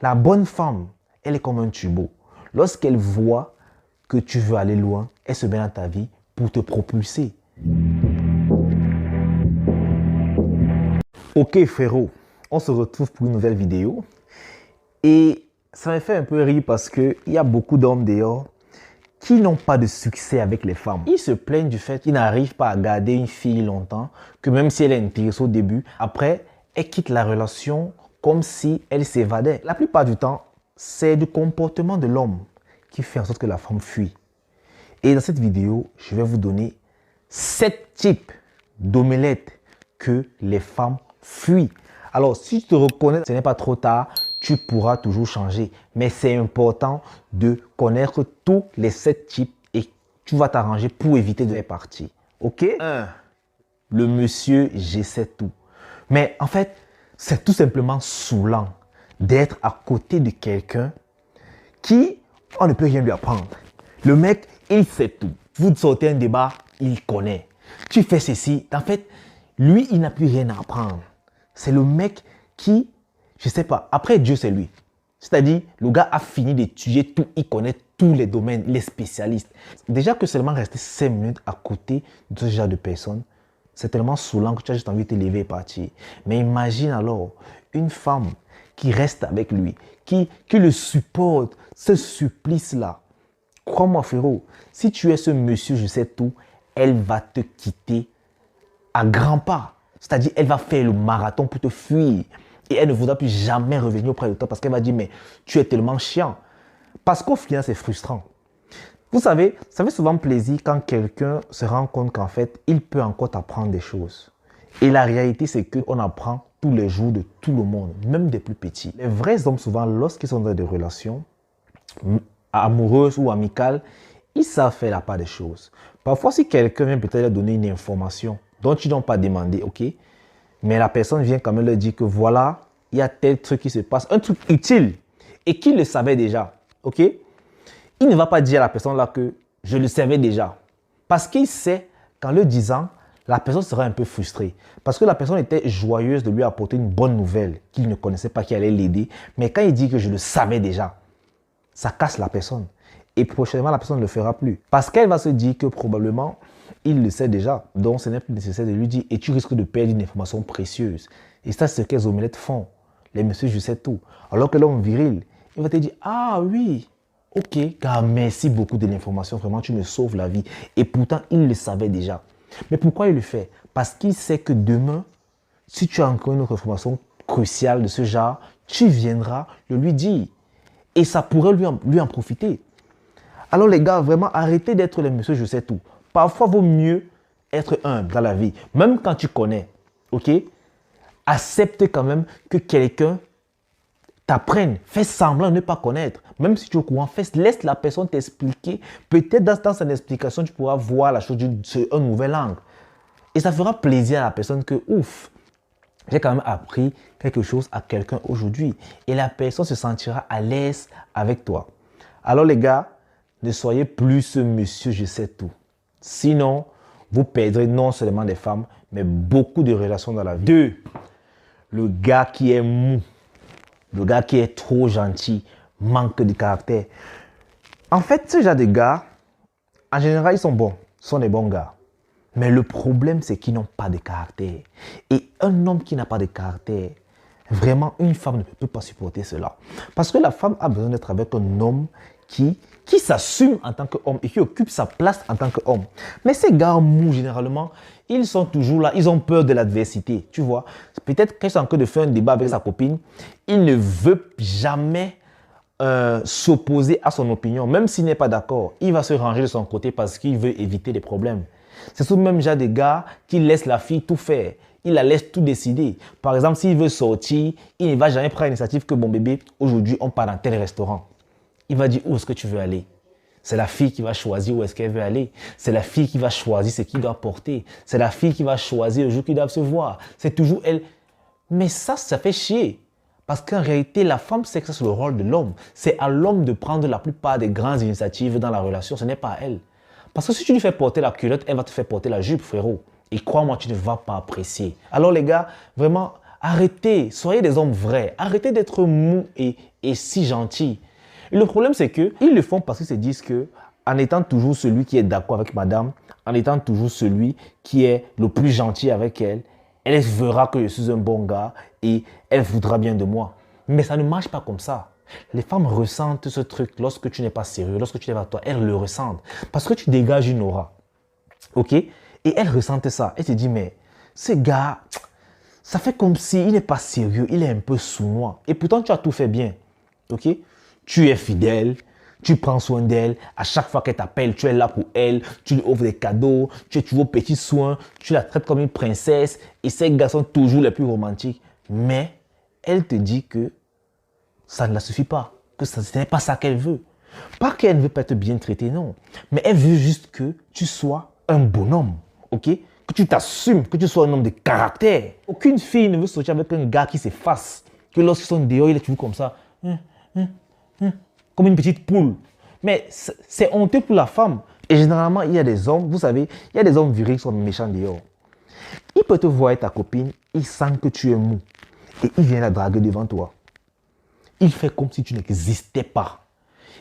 La bonne femme, elle est comme un turbo. Lorsqu'elle voit que tu veux aller loin, elle se met dans ta vie pour te propulser. Ok frérot, on se retrouve pour une nouvelle vidéo. Et ça me fait un peu rire parce qu'il y a beaucoup d'hommes dehors qui n'ont pas de succès avec les femmes. Ils se plaignent du fait qu'ils n'arrivent pas à garder une fille longtemps, que même si elle est intéressée au début, après, elle quitte la relation comme si elle s'évadait. La plupart du temps, c'est du comportement de l'homme qui fait en sorte que la femme fuit. Et dans cette vidéo, je vais vous donner 7 types d'omelettes que les femmes fuient. Alors, si tu te reconnais, ce n'est pas trop tard, tu pourras toujours changer. Mais c'est important de connaître tous les 7 types et tu vas t'arranger pour éviter de les partir. Ok? 1. Le monsieur, je sais tout. Mais en fait, c'est tout simplement saoulant d'être à côté de quelqu'un qui, on ne peut rien lui apprendre. Le mec, il sait tout. Vous sortez un débat, il connaît. Tu fais ceci. En fait, lui, il n'a plus rien à apprendre. C'est le mec qui, je ne sais pas, après Dieu, c'est lui. C'est-à-dire, le gars a fini d'étudier tout, il connaît tous les domaines, les spécialistes. Déjà que seulement rester 5 minutes à côté de ce genre de personnes, c'est tellement saoulant que tu as juste envie de te lever et partir. Mais imagine alors une femme qui reste avec lui, qui le supporte, ce supplice-là. Crois-moi frérot, si tu es ce monsieur, je sais tout, elle va te quitter à grands pas. C'est-à-dire, elle va faire le marathon pour te fuir. Et elle ne voudra plus jamais revenir auprès de toi parce qu'elle va dire, mais tu es tellement chiant. Parce qu'au final, c'est frustrant. Vous savez, ça fait souvent plaisir quand quelqu'un se rend compte qu'en fait, il peut encore t'apprendre des choses. Et la réalité, c'est qu'on apprend tous les jours de tout le monde, même des plus petits. Les vrais hommes, souvent, lorsqu'ils sont dans des relations amoureuses ou amicales, ils savent faire la part des choses. Parfois, si quelqu'un vient peut-être leur donner une information dont ils n'ont pas demandé, ok, mais la personne vient quand même leur dire que voilà, il y a tel truc qui se passe, un truc utile, et qu'il le savait déjà, ok. Il ne va pas dire à la personne là que je le savais déjà. Parce qu'il sait qu'en le disant, la personne sera un peu frustrée. Parce que la personne était joyeuse de lui apporter une bonne nouvelle qu'il ne connaissait pas, qui allait l'aider. Mais quand il dit que je le savais déjà, ça casse la personne. Et prochainement, la personne ne le fera plus. Parce qu'elle va se dire que probablement, il le sait déjà. Donc, ce n'est plus nécessaire de lui dire. Et tu risques de perdre une information précieuse. Et ça, c'est ce que les omelettes font. Les messieurs, je sais tout. Alors que l'homme viril, il va te dire, ah oui, ok, car merci beaucoup de l'information. Vraiment, tu me sauves la vie. Et pourtant, il le savait déjà. Mais pourquoi il le fait? Parce qu'il sait que demain, si tu as encore une autre information cruciale de ce genre, tu viendras le lui dire. Et ça pourrait lui en profiter. Alors les gars, vraiment, arrêtez d'être les messieurs, je sais tout. Parfois, il vaut mieux être humble dans la vie. Même quand tu connais, ok? Accepte quand même que quelqu'un t'apprenne. Fais semblant de ne pas connaître. Même si tu es au courant, laisse la personne t'expliquer. Peut-être dans son explication, tu pourras voir la chose sur un nouvel angle. Et ça fera plaisir à la personne que, ouf, j'ai quand même appris quelque chose à quelqu'un aujourd'hui. Et la personne se sentira à l'aise avec toi. Alors les gars, ne soyez plus ce monsieur je sais tout. Sinon, vous perdrez non seulement des femmes, mais beaucoup de relations dans la vie. 2. Le gars qui est mou. Le gars qui est trop gentil, manque de caractère. En fait, ce genre de gars, en général, ils sont bons. Ce sont des bons gars. Mais le problème, c'est qu'ils n'ont pas de caractère. Et un homme qui n'a pas de caractère, vraiment, une femme ne peut pas supporter cela. Parce que la femme a besoin d'être avec un homme qui s'assume en tant qu'homme et qui occupe sa place en tant qu'homme. Mais ces gars mous, généralement, ils sont toujours là, ils ont peur de l'adversité, tu vois. Peut-être qu'ils sont en train de faire un débat avec sa copine, il ne veut jamais s'opposer à son opinion, même s'il n'est pas d'accord. Il va se ranger de son côté parce qu'il veut éviter les problèmes. C'est ce même genre de gars qui laisse la fille tout faire. Il la laisse tout décider. Par exemple, s'il veut sortir, il ne va jamais prendre l'initiative que bon bébé, aujourd'hui on part dans tel restaurant. Il va dire où est-ce que tu veux aller. C'est la fille qui va choisir où est-ce qu'elle veut aller. C'est la fille qui va choisir ce qu'il doit porter. C'est la fille qui va choisir le jour qu'ils doivent se voir. C'est toujours elle. Mais ça fait chier. Parce qu'en réalité, la femme sait que c'est le rôle de l'homme. C'est à l'homme de prendre la plupart des grandes initiatives dans la relation. Ce n'est pas à elle. Parce que si tu lui fais porter la culotte, elle va te faire porter la jupe, frérot. Et crois-moi, tu ne vas pas apprécier. Alors les gars, vraiment, arrêtez. Soyez des hommes vrais. Arrêtez d'être mous et et si gentil. Et le problème, c'est qu'ils le font parce qu'ils se disent que, en étant toujours celui qui est d'accord avec madame, en étant toujours celui qui est le plus gentil avec elle, elle verra que je suis un bon gars et elle voudra bien de moi. Mais ça ne marche pas comme ça. Les femmes ressentent ce truc lorsque tu n'es pas sérieux, lorsque tu n'es pas toi. Elles le ressentent parce que tu dégages une aura. Ok? Et elles ressentent ça. Elles se disent, mais ce gars, ça fait comme s'il n'est pas sérieux, il est un peu sournois. Et pourtant, tu as tout fait bien. Ok? Tu es fidèle. Tu prends soin d'elle, à chaque fois qu'elle t'appelle, tu es là pour elle, tu lui offres des cadeaux, tu es toujours aux petits soins, tu la traites comme une princesse et ces gars sont toujours les plus romantiques. Mais elle te dit que ça ne la suffit pas, que ce n'est pas ça qu'elle veut. Pas qu'elle ne veut pas être bien traitée, non. Mais elle veut juste que tu sois un bonhomme, ok? Que tu t'assumes, que tu sois un homme de caractère. Aucune fille ne veut sortir avec un gars qui s'efface, que lorsqu'ils sont dehors, il est toujours comme ça. Comme une petite poule. Mais c'est honteux pour la femme. Et généralement, il y a des hommes, vous savez, il y a des hommes virils qui sont méchants dehors. Il peut te voir avec ta copine, il sent que tu es mou. Et il vient la draguer devant toi. Il fait comme si tu n'existais pas.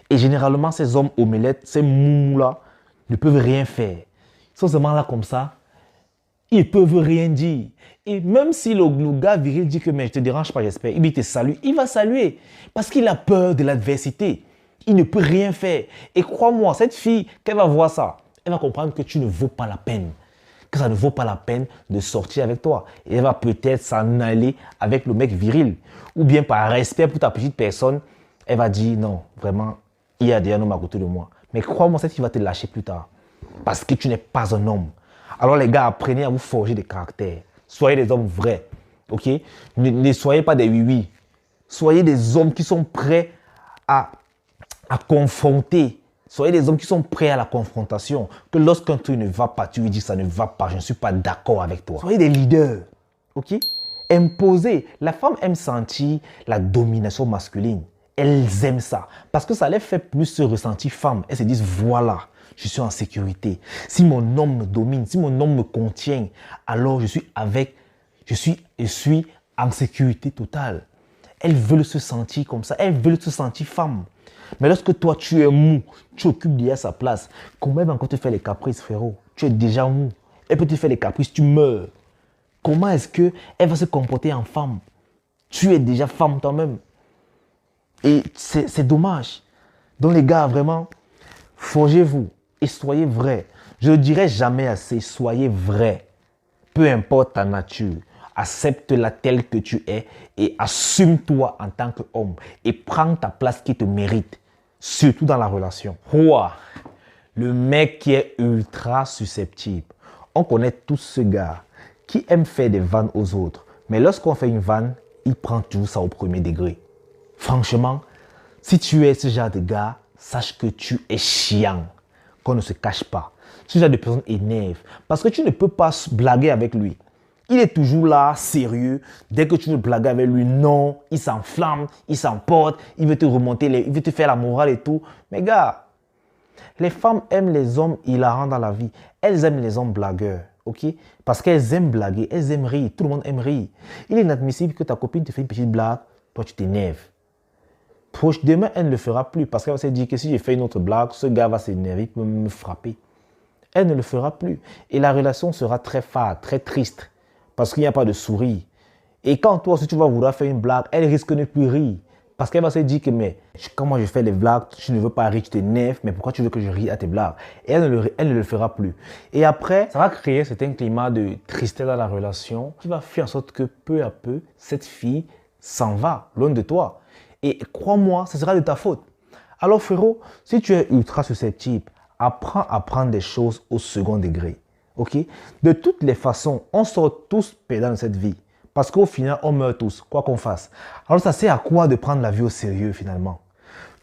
Et généralement, ces hommes omelettes, ces mous-là, ne peuvent rien faire. Ils sont seulement là comme ça. Ils ne peuvent rien dire. Et même si le gars viril dit que mais je te dérange pas, j'espère, il te salue, il va saluer. Parce qu'il a peur de l'adversité. Il ne peut rien faire. Et crois-moi, cette fille, quand elle va voir ça, elle va comprendre que tu ne vaux pas la peine. Que ça ne vaut pas la peine de sortir avec toi. Et elle va peut-être s'en aller avec le mec viril. Ou bien par respect pour ta petite personne, elle va dire non, vraiment, il y a des hommes à côté de moi. Mais crois-moi, cette fille va te lâcher plus tard. Parce que tu n'es pas un homme. Alors les gars, apprenez à vous forger des caractères. Soyez des hommes vrais. Ok? Ne soyez pas des oui-oui. Soyez des hommes qui sont prêts à confronter. Soyez des hommes qui sont prêts à la confrontation. Que lorsqu'un truc ne va pas, tu lui dis ça ne va pas, je ne suis pas d'accord avec toi. Soyez des leaders. Ok? Imposez. La femme aime sentir la domination masculine. Elles aiment ça. Parce que ça les fait plus se ressentir femme. Elles se disent voilà. Je suis en sécurité. Si mon homme me domine, si mon homme me contient, alors je suis en sécurité totale. Elles veulent se sentir comme ça. Elles veulent se sentir femme. Mais lorsque toi, tu es mou, tu occupes déjà sa place, comment elle va encore te faire les caprices, frérot? Tu es déjà mou. Elle peut te faire les caprices, tu meurs. Comment est-ce qu'elle va se comporter en femme? Tu es déjà femme toi-même. Et c'est dommage. Donc les gars, vraiment, forgez-vous. Et soyez vrais. Je ne dirai jamais assez, soyez vrais. Peu importe ta nature, accepte-la telle que tu es et assume-toi en tant qu'homme et prends ta place qui te mérite, surtout dans la relation. Ouah, le mec qui est ultra susceptible. On connaît tous ce gars qui aime faire des vannes aux autres, mais lorsqu'on fait une vanne, il prend tout ça au premier degré. Franchement, si tu es ce genre de gars, sache que tu es chiant. Qu'on ne se cache pas. Ce genre de personne énerve. Parce que tu ne peux pas blaguer avec lui. Il est toujours là, sérieux. Dès que tu veux blaguer avec lui, non. Il s'enflamme, il s'emporte, il veut te remonter, il veut te faire la morale et tout. Mais gars, les femmes aiment les hommes hilarants dans la vie. Elles aiment les hommes blagueurs. Ok? Parce qu'elles aiment blaguer, elles aiment rire. Tout le monde aime rire. Il est inadmissible que ta copine te fait une petite blague, toi tu t'énerves. Demain, elle ne le fera plus parce qu'elle va se dire que si j'ai fait une autre blague, ce gars va s'énerver, il peut me frapper. Elle ne le fera plus. Et la relation sera très fade, très triste parce qu'il n'y a pas de sourire. Et quand toi aussi tu vas vouloir faire une blague, elle risque de ne plus rire. Parce qu'elle va se dire que mais quand moi je fais les blagues, tu ne veux pas rire, tu t'énerves, mais pourquoi tu veux que je rie à tes blagues? Et elle ne le fera plus. Et après, ça va créer un climat de tristesse dans la relation qui va faire en sorte que peu à peu, cette fille s'en va, loin de toi. Et crois-moi, ce sera de ta faute. Alors frérot, si tu es ultra susceptible, apprends à prendre des choses au second degré. Ok? De toutes les façons, on sort tous perdants de cette vie. Parce qu'au final, on meurt tous, quoi qu'on fasse. Alors ça sert à quoi de prendre la vie au sérieux finalement?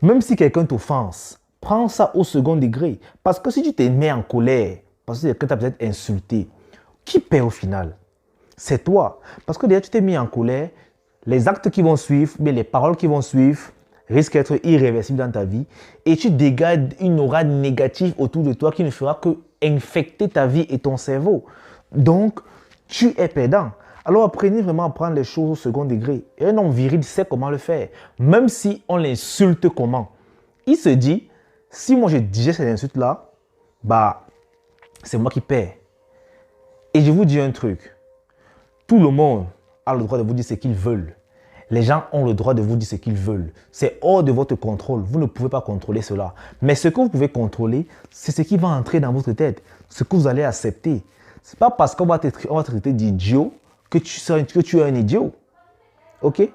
Même si quelqu'un t'offense, prends ça au second degré. Parce que si tu te mets en colère, parce que quelqu'un t'a peut-être insulté, qui paie au final? C'est toi. Parce que déjà tu t'es mis en colère, les actes qui vont suivre, mais les paroles qui vont suivre risquent d'être irréversibles dans ta vie et tu dégages une aura négative autour de toi qui ne fera que infecter ta vie et ton cerveau. Donc, tu es perdant. Alors apprenez vraiment à prendre les choses au second degré. Et un homme viril sait comment le faire. Même si on l'insulte comment. Il se dit, si moi je digère ces insultes-là, bah, c'est moi qui perds. Et je vous dis un truc. Tout le monde a le droit de vous dire ce qu'ils veulent. Les gens ont le droit de vous dire ce qu'ils veulent. C'est hors de votre contrôle. Vous ne pouvez pas contrôler cela. Mais ce que vous pouvez contrôler, c'est ce qui va entrer dans votre tête. Ce que vous allez accepter. Ce n'est pas parce qu'on va te traiter d'idiot que tu es un idiot. Ok?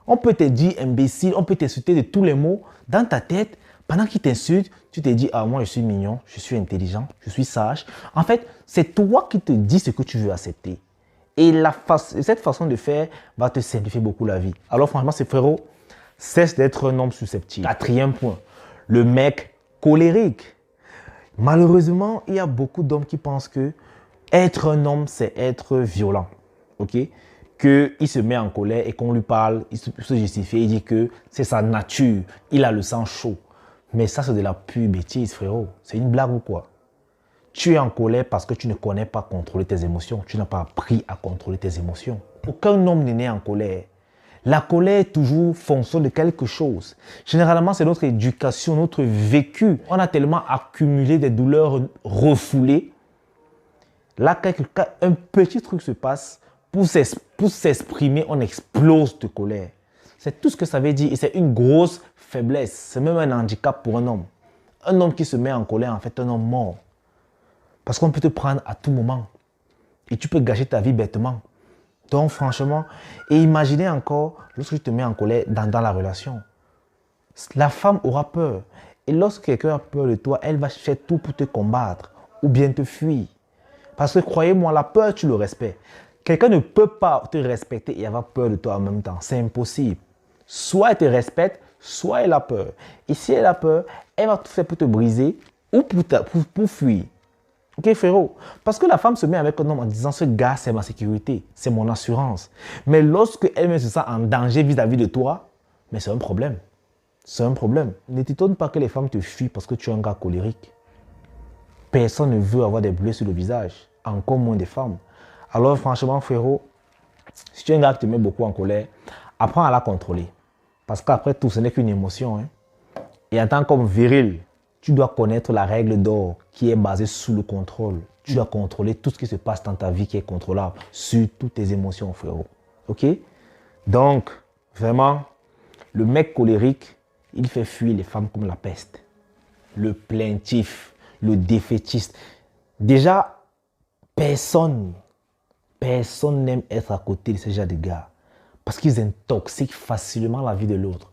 On peut te dire imbécile, on peut t'insulter de tous les mots. Dans ta tête, pendant qu'il t'insulte, tu te dis, ah, moi je suis mignon, je suis intelligent, je suis sage. En fait, c'est toi qui te dis ce que tu veux accepter. Et cette façon de faire va te simplifier beaucoup la vie. Alors franchement, c'est frérot, cesse d'être un homme susceptible. Quatrième point, le mec colérique. Malheureusement, il y a beaucoup d'hommes qui pensent que être un homme, c'est être violent. Ok? Qu'il se met en colère et qu'on lui parle, il se justifie, il dit que c'est sa nature, il a le sang chaud. Mais ça, c'est de la pure bêtise, frérot. C'est une blague ou quoi? Tu es en colère parce que tu ne connais pas contrôler tes émotions. Tu n'as pas appris à contrôler tes émotions. Aucun homme n'est né en colère. La colère est toujours fonction de quelque chose. Généralement, c'est notre éducation, notre vécu. On a tellement accumulé des douleurs refoulées. Là, quand un petit truc se passe, pour s'exprimer, on explose de colère. C'est tout ce que ça veut dire et c'est une grosse faiblesse. C'est même un handicap pour un homme. Un homme qui se met en colère, en fait, un homme mort. Parce qu'on peut te prendre à tout moment. Et tu peux gâcher ta vie bêtement. Donc franchement, et imaginez encore, lorsque tu te mets en colère dans la relation, la femme aura peur. Et lorsque quelqu'un a peur de toi, elle va faire tout pour te combattre ou bien te fuir. Parce que croyez-moi, la peur, tu le respectes. Quelqu'un ne peut pas te respecter et avoir peur de toi en même temps. C'est impossible. Soit elle te respecte, soit elle a peur. Et si elle a peur, elle va tout faire pour te briser ou pour fuir. Ok frérot? Parce que la femme se met avec un homme en disant ce gars c'est ma sécurité, c'est mon assurance. Mais lorsque elle se sent en danger vis-à-vis de toi, mais c'est un problème. C'est un problème. Ne t'étonne pas que les femmes te fuient parce que tu es un gars colérique. Personne ne veut avoir des bleus sur le visage, encore moins des femmes. Alors franchement frérot, si tu es un gars qui te met beaucoup en colère, apprends à la contrôler. Parce qu'après tout, ce n'est qu'une émotion. Hein. Et en tant qu'homme viril, tu dois connaître la règle d'or qui est basée sous le contrôle. Tu dois contrôler tout ce qui se passe dans ta vie qui est contrôlable, sur toutes tes émotions, frérot. Ok? Donc, vraiment, le mec colérique, il fait fuir les femmes comme la peste. Le plaintif, le défaitiste. Déjà, personne n'aime être à côté de ce genre de gars. Parce qu'ils intoxiquent facilement la vie de l'autre.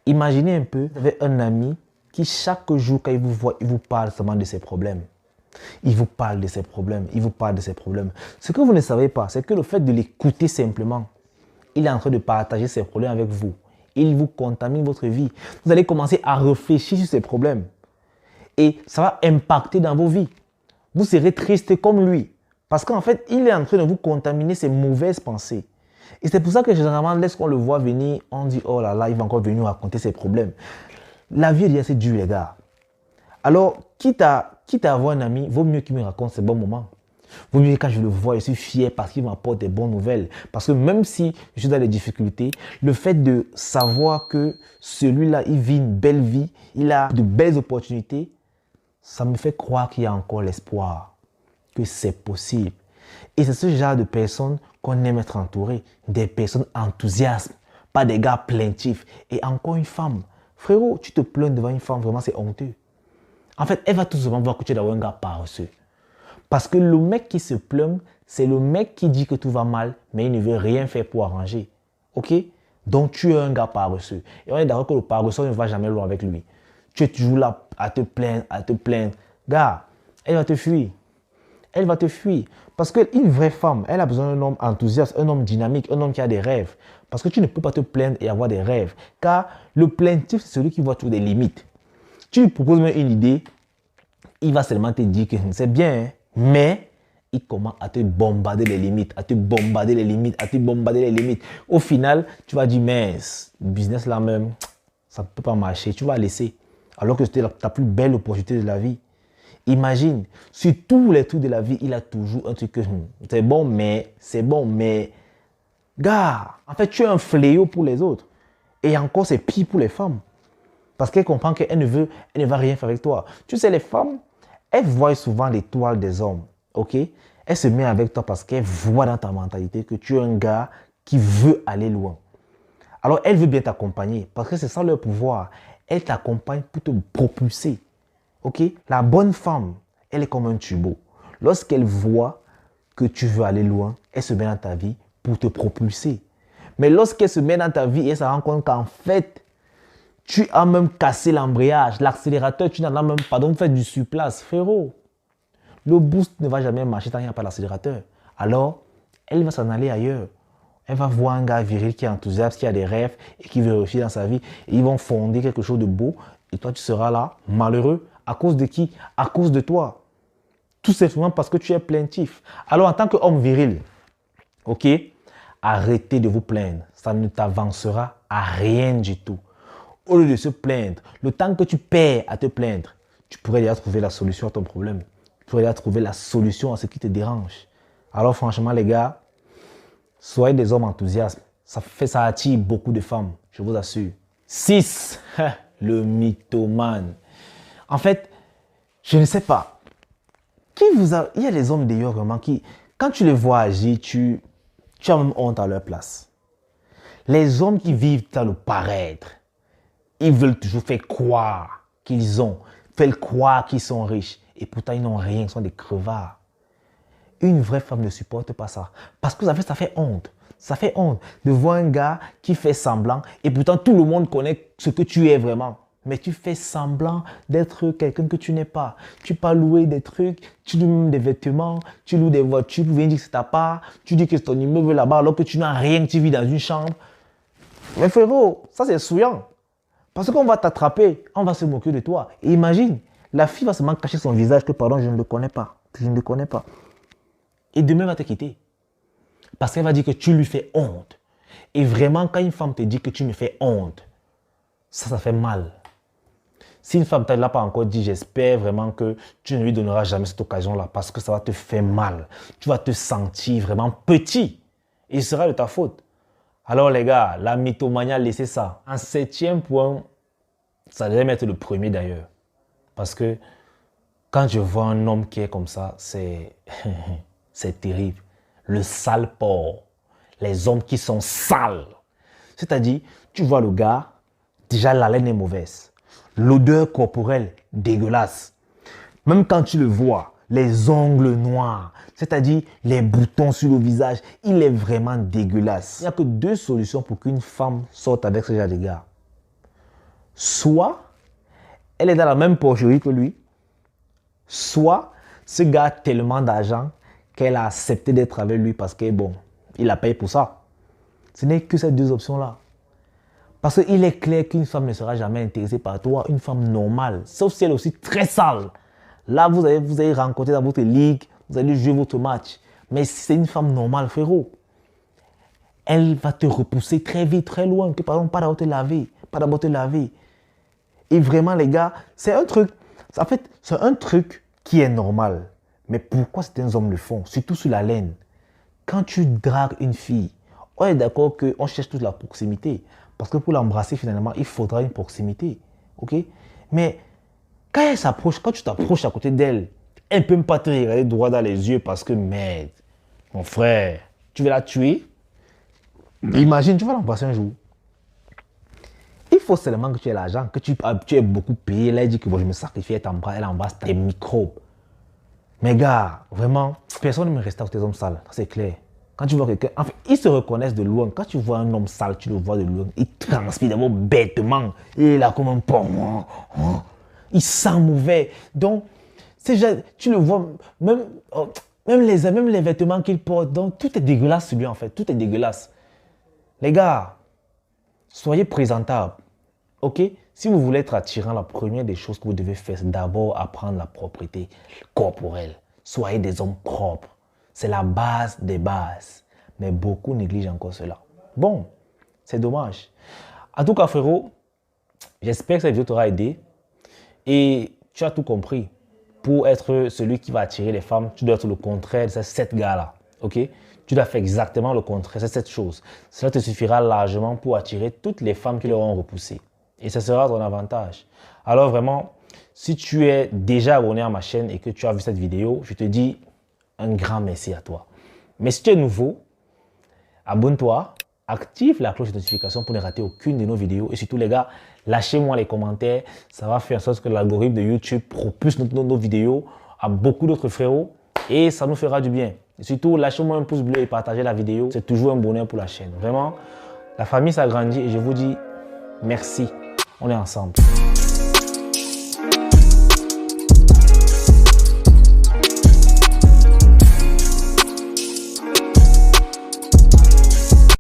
Imaginez un peu, vous avez un ami qui chaque jour, quand il vous voit, il vous parle seulement de ses problèmes. Il vous parle de ses problèmes, il vous parle de ses problèmes. Ce que vous ne savez pas, c'est que le fait de l'écouter simplement, il est en train de partager ses problèmes avec vous. Il vous contamine votre vie. Vous allez commencer à réfléchir sur ses problèmes. Et ça va impacter dans vos vies. Vous serez triste comme lui. Parce qu'en fait, il est en train de vous contaminer ses mauvaises pensées. Et c'est pour ça que généralement, lorsqu'on le voit venir, on dit, oh là là, il va encore venir nous raconter ses problèmes. La vie est assez dure, les gars. Alors, quitte à avoir un ami, vaut mieux qu'il me raconte ses bons moments. Vaut mieux quand je le vois, je suis fier parce qu'il m'apporte des bonnes nouvelles. Parce que même si je suis dans les difficultés, le fait de savoir que celui-là, il vit une belle vie, il a de belles opportunités, ça me fait croire qu'il y a encore l'espoir, que c'est possible. Et c'est ce genre de personnes qu'on aime être entouré. Des personnes enthousiastes, pas des gars plaintifs. Et encore une femme. Frérot, tu te plains devant une femme, vraiment c'est honteux. En fait, elle va tout simplement voir que tu es d'abord un gars paresseux. Parce que le mec qui se plaint, c'est le mec qui dit que tout va mal, mais il ne veut rien faire pour arranger. Ok? Donc tu es un gars paresseux. Et on est d'accord que le paresseux ne va jamais loin avec lui. Tu es toujours là à te plaindre, à te plaindre. Gars, elle va te fuir. Elle va te fuir. Parce qu'une vraie femme, elle a besoin d'un homme enthousiaste, un homme dynamique, un homme qui a des rêves. Parce que tu ne peux pas te plaindre et avoir des rêves. Car le plaintif, c'est celui qui voit toujours des limites. Tu lui proposes même une idée, il va seulement te dire que c'est bien, hein, mais il commence à te bombarder les limites, à te bombarder les limites, à te bombarder les limites. Au final, tu vas dire, mais le business là même, ça ne peut pas marcher, tu vas laisser. Alors que c'était ta plus belle opportunité de la vie. Imagine, sur tous les trucs de la vie, il a toujours un truc que c'est bon, mais Gars, en fait, tu es un fléau pour les autres. Et encore, c'est pire pour les femmes. Parce qu'elle comprend qu'elle elle ne va rien faire avec toi. Tu sais, les femmes, elles voient souvent l'étoile des hommes. Ok? Elle se met avec toi parce qu'elle voit dans ta mentalité que tu es un gars qui veut aller loin. Alors, elle veut bien t'accompagner parce que c'est ça leur pouvoir. Elle t'accompagne pour te propulser. Ok? La bonne femme, elle est comme un turbo. Lorsqu'elle voit que tu veux aller loin, elle se met dans ta vie pour te propulser. Mais lorsqu'elle se met dans ta vie et elle se rend compte qu'en fait, tu as même cassé l'embrayage, l'accélérateur, tu n'en as même pas, donc fait du surplace. Frérot, le boost ne va jamais marcher tant qu'il n'y a pas l'accélérateur. Alors, elle va s'en aller ailleurs. Elle va voir un gars viril qui est enthousiaste, qui a des rêves et qui veut réussir dans sa vie. Et ils vont fonder quelque chose de beau. Et toi, tu seras là, malheureux. À cause de qui? À cause de toi. Tout simplement parce que tu es plaintif. Alors, en tant qu'homme viril, ok, arrêtez de vous plaindre. Ça ne t'avancera à rien du tout. Au lieu de se plaindre, le temps que tu perds à te plaindre, tu pourrais déjà trouver la solution à ton problème. Tu pourrais déjà trouver la solution à ce qui te dérange. Alors franchement les gars, soyez des hommes enthousiastes. Ça attire beaucoup de femmes, je vous assure. 6. Le mythomane. En fait, je ne sais pas. Il y a des hommes d'ailleurs vraiment qui, quand tu les vois agir, tu as même honte à leur place. Les hommes qui vivent dans le paraître, ils veulent toujours faire croire qu'ils ont, faire croire qu'ils sont riches. Et pourtant, ils n'ont rien, ils sont des crevards. Une vraie femme ne supporte pas ça. Parce que ça fait honte. Ça fait honte de voir un gars qui fait semblant et pourtant tout le monde connaît ce que tu es vraiment. Mais tu fais semblant d'être quelqu'un que tu n'es pas. Tu peux louer des trucs, tu loues même des vêtements, tu loues des voitures, tu viens dire que c'est ta part, tu dis que c'est ton immeuble là-bas alors que tu n'as rien, tu vis dans une chambre. Mais frérot, ça c'est souillant. Parce qu'on va t'attraper, on va se moquer de toi. Et imagine, la fille va seulement cacher son visage que pardon, je ne le connais pas. Je ne le connais pas. Et demain, elle va te quitter. Parce qu'elle va dire que tu lui fais honte. Et vraiment, quand une femme te dit que tu me fais honte, ça fait mal. Si une femme ne l'a pas encore dit, j'espère vraiment que tu ne lui donneras jamais cette occasion-là parce que ça va te faire mal. Tu vas te sentir vraiment petit. Et ce sera de ta faute. Alors les gars, la mythomanie, laissez ça. En 7e point, ça devrait être le premier d'ailleurs. Parce que quand je vois un homme qui est comme ça, c'est terrible. Le sale porc. Les hommes qui sont sales. C'est-à-dire, tu vois le gars, déjà la laine est mauvaise. L'odeur corporelle, dégueulasse. Même quand tu le vois, les ongles noirs, c'est-à-dire les boutons sur le visage, il est vraiment dégueulasse. Il n'y a que 2 solutions pour qu'une femme sorte avec ce genre de gars. Soit elle est dans la même porcherie que lui, soit ce gars a tellement d'argent qu'elle a accepté d'être avec lui parce que bon, il la paye pour ça. Ce n'est que ces 2 options-là. Parce qu'il est clair qu'une femme ne sera jamais intéressée par toi, une femme normale, sauf si elle est aussi très sale. Là, vous allez rencontrer dans votre ligue, vous allez jouer votre match. Mais si c'est une femme normale, frérot, elle va te repousser très vite, très loin. Que par exemple, pas d'abord te laver, pas d'abord te laver. Et vraiment, les gars, c'est un truc, en fait, c'est un truc qui est normal. Mais pourquoi certains hommes le font, surtout sur la laine? Quand tu dragues une fille, on est d'accord qu'on cherche toute la proximité. Parce que pour l'embrasser, finalement, il faudra une proximité. Ok? Mais quand elle s'approche, quand tu t'approches à côté d'elle, elle ne peut même pas te regarder droit dans les yeux parce que, merde, mon frère, tu veux la tuer? Imagine, tu vas l'embrasser un jour. Il faut seulement que tu aies l'argent, que tu aies beaucoup payé. Elle dit que bon, je me sacrifie, elle embrasse tes microbes. Mais gars, vraiment, personne ne me reste à tes hommes sales, c'est clair. Quand tu vois quelqu'un, en fait, ils se reconnaissent de loin. Quand tu vois un homme sale, tu le vois de loin. Il transpire d'abord bêtement. Il est là comme un porc. Il sent mauvais. Donc, tu le vois, même les vêtements qu'il porte. Donc, tout est dégueulasse sur lui en fait. Tout est dégueulasse. Les gars, soyez présentables. Ok? Si vous voulez être attirant, la première des choses que vous devez faire, c'est d'abord apprendre la propreté corporelle. Soyez des hommes propres. C'est la base des bases. Mais beaucoup négligent encore cela. Bon, c'est dommage. En tout cas, frérot, j'espère que cette vidéo t'aura aidé. Et tu as tout compris. Pour être celui qui va attirer les femmes, tu dois être le contraire de ces 7 gars-là. Ok? tu dois faire exactement le contraire. C'est cette chose. Cela te suffira largement pour attirer toutes les femmes qui l'auront repoussé. Et ce sera ton avantage. Alors vraiment, si tu es déjà abonné à ma chaîne et que tu as vu cette vidéo, je te dis un grand merci à toi. Mais si tu es nouveau, abonne-toi, active la cloche de notification pour ne rater aucune de nos vidéos. Et surtout les gars, lâchez-moi les commentaires. Ça va faire en sorte que l'algorithme de YouTube propulse nos vidéos à beaucoup d'autres frérots. Et ça nous fera du bien. Et surtout, lâchez-moi un pouce bleu et partagez la vidéo. C'est toujours un bonheur pour la chaîne. Vraiment, la famille s'agrandit et je vous dis merci. On est ensemble.